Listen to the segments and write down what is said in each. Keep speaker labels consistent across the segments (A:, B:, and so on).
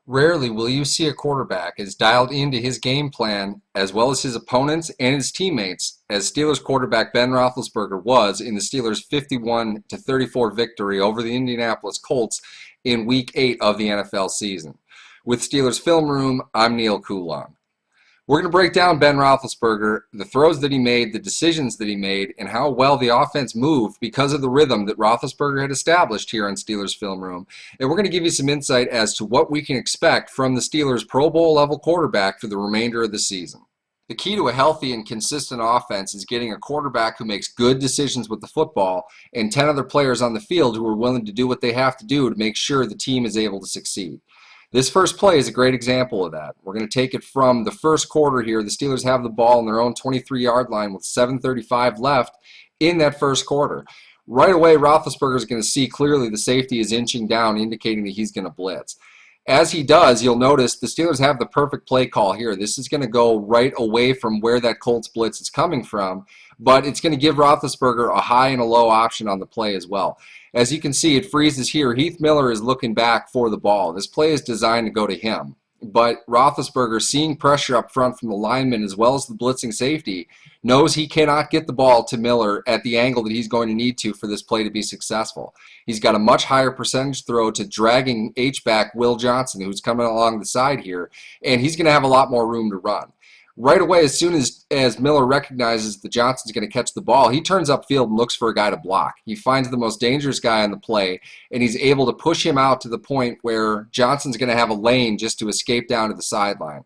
A: Rarely will you see a quarterback as dialed into his game plan as well as his opponents and his teammates as Steelers quarterback Ben Roethlisberger was in the Steelers' 51-34 victory over the Indianapolis Colts in Week 8 of the NFL season. With Steelers Film Room, I'm Neil Coulon. We're going to break down Ben Roethlisberger, the throws that he made, the decisions that he made, and how well the offense moved because of the rhythm that Roethlisberger had established here on Steelers Film Room. And we're going to give you some insight as to what we can expect from the Steelers' Pro Bowl level quarterback for the remainder of the season. The key to a healthy and consistent offense is getting a quarterback who makes good decisions with the football and 10 other players on the field who are willing to do what they have to do to make sure the team is able to succeed. This first play is a great example of that. We're going to take it from the first quarter here. The Steelers have the ball on their own 23-yard line with 7:35 left in that first quarter. Right away, Roethlisberger is going to see clearly the safety is inching down, indicating that he's going to blitz. As he does, you'll notice the Steelers have the perfect play call here. This is going to go right away from where that Colts blitz is coming from, but it's going to give Roethlisberger a high and a low option on the play as well. As you can see, it freezes here. Heath Miller is looking back for the ball. This play is designed to go to him. But Roethlisberger, seeing pressure up front from the linemen as well as the blitzing safety, knows he cannot get the ball to Miller at the angle that he's going to need to for this play to be successful. He's got a much higher percentage throw to dragging H-back Will Johnson, who's coming along the side here, and he's going to have a lot more room to run. Right away, as soon as Miller recognizes that Johnson's going to catch the ball, he turns upfield and looks for a guy to block. He finds the most dangerous guy on the play, and he's able to push him out to the point where Johnson's going to have a lane just to escape down to the sideline.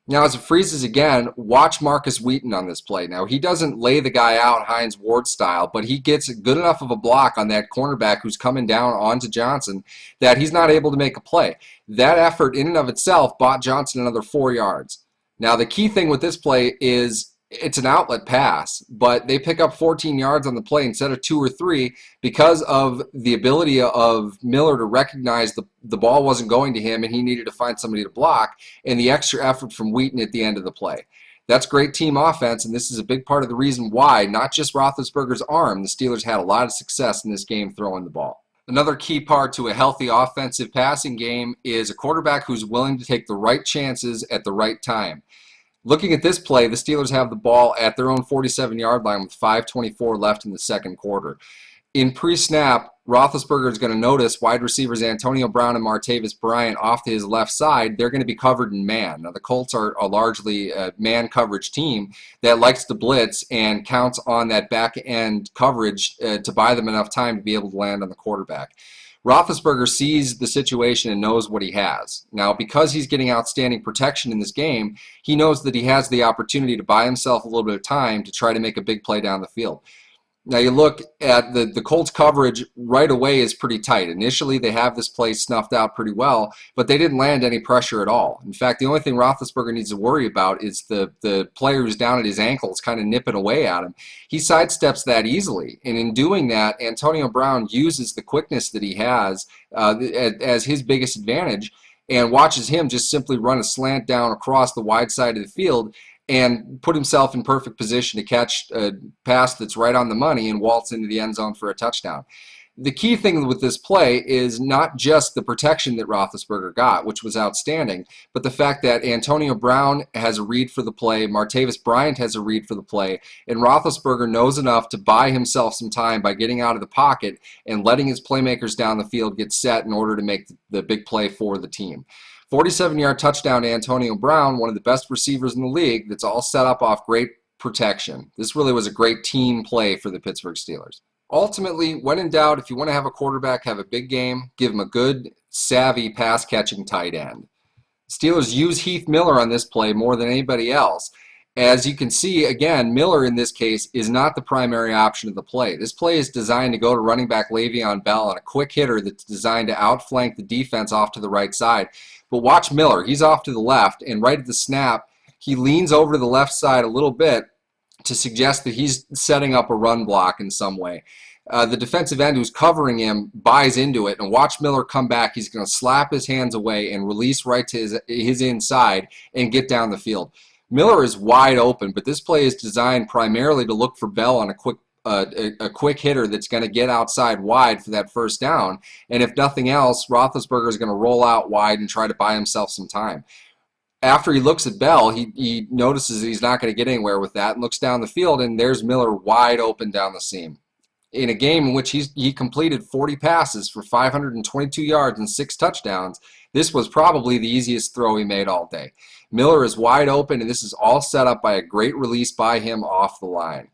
A: Now, as it freezes again, watch Marcus Wheaton on this play. Now, he doesn't lay the guy out Hines Ward style, but he gets good enough of a block on that cornerback who's coming down onto Johnson that he's not able to make a play. That effort in and of itself bought Johnson another 4 yards. Now, the key thing with this play is it's an outlet pass, but they pick up 14 yards on the play instead of 2 or 3 because of the ability of Miller to recognize the ball wasn't going to him and he needed to find somebody to block, and the extra effort from Wheaton at the end of the play. That's great team offense, and this is a big part of the reason why, not just Roethlisberger's arm, the Steelers had a lot of success in this game throwing the ball. Another key part to a healthy offensive passing game is a quarterback who's willing to take the right chances at the right time. Looking at this play, the Steelers have the ball at their own 47-yard line with 5:24 left in the second quarter. In pre-snap, Roethlisberger is going to notice wide receivers Antonio Brown and Martavis Bryant off to his left side. They're going to be covered in man. Now, the Colts are a largely man coverage team that likes to blitz and counts on that back-end coverage to buy them enough time to be able to land on the quarterback. Roethlisberger sees the situation and knows what he has. Now, because he's getting outstanding protection in this game, he knows that he has the opportunity to buy himself a little bit of time to try to make a big play down the field. Now, you look at the Colts coverage right away is pretty tight. Initially, they have this play snuffed out pretty well, but they didn't land any pressure at all. In fact, the only thing Roethlisberger needs to worry about is the player who's down at his ankles kind of nipping away at him. He sidesteps that easily, and in doing that, Antonio Brown uses the quickness that he has as his biggest advantage and watches him just simply run a slant down across the wide side of the field and put himself in perfect position to catch a pass that's right on the money and waltz into the end zone for a touchdown. The key thing with this play is not just the protection that Roethlisberger got, which was outstanding, but the fact that Antonio Brown has a read for the play, Martavis Bryant has a read for the play, and Roethlisberger knows enough to buy himself some time by getting out of the pocket and letting his playmakers down the field get set in order to make the big play for the team. 47-yard touchdown to Antonio Brown, one of the best receivers in the league, that's all set up off great protection. This really was a great team play for the Pittsburgh Steelers. Ultimately, when in doubt, if you want to have a quarterback have a big game, give him a good, savvy, pass-catching tight end. Steelers use Heath Miller on this play more than anybody else. As you can see, again, Miller in this case is not the primary option of the play. This play is designed to go to running back Le'Veon Bell on a quick hitter that's designed to outflank the defense off to the right side. But watch Miller. He's off to the left, and right at the snap, he leans over to the left side a little bit to suggest that he's setting up a run block in some way. The defensive end who's covering him buys into it, and watch Miller come back. He's going to slap his hands away and release right to his inside and get down the field. Miller is wide open, but this play is designed primarily to look for Bell on a quick a quick hitter that's going to get outside wide for that first down. And if nothing else, Roethlisberger is going to roll out wide and try to buy himself some time. After he looks at Bell, he notices that he's not going to get anywhere with that and looks down the field, and there's Miller wide open down the seam. In a game in which he completed 40 passes for 522 yards and 6 touchdowns, this was probably the easiest throw he made all day. Miller is wide open, and this is all set up by a great release by him off the line.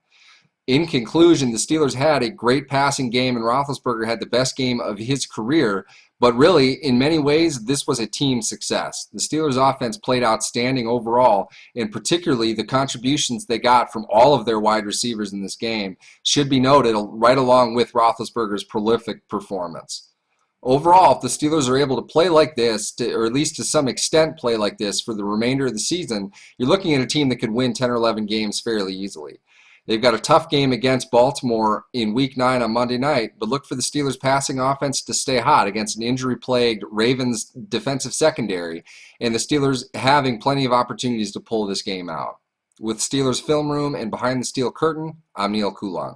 A: In conclusion, the Steelers had a great passing game, and Roethlisberger had the best game of his career. But really, in many ways, this was a team success. The Steelers' offense played outstanding overall, and particularly the contributions they got from all of their wide receivers in this game should be noted right along with Roethlisberger's prolific performance. Overall, if the Steelers are able to play like this, or at least to some extent play like this for the remainder of the season, you're looking at a team that could win 10 or 11 games fairly easily. They've got a tough game against Baltimore in Week 9 on Monday night, but look for the Steelers' passing offense to stay hot against an injury-plagued Ravens defensive secondary, and the Steelers having plenty of opportunities to pull this game out. With Steelers Film Room and Behind the Steel Curtain, I'm Neil Coulon.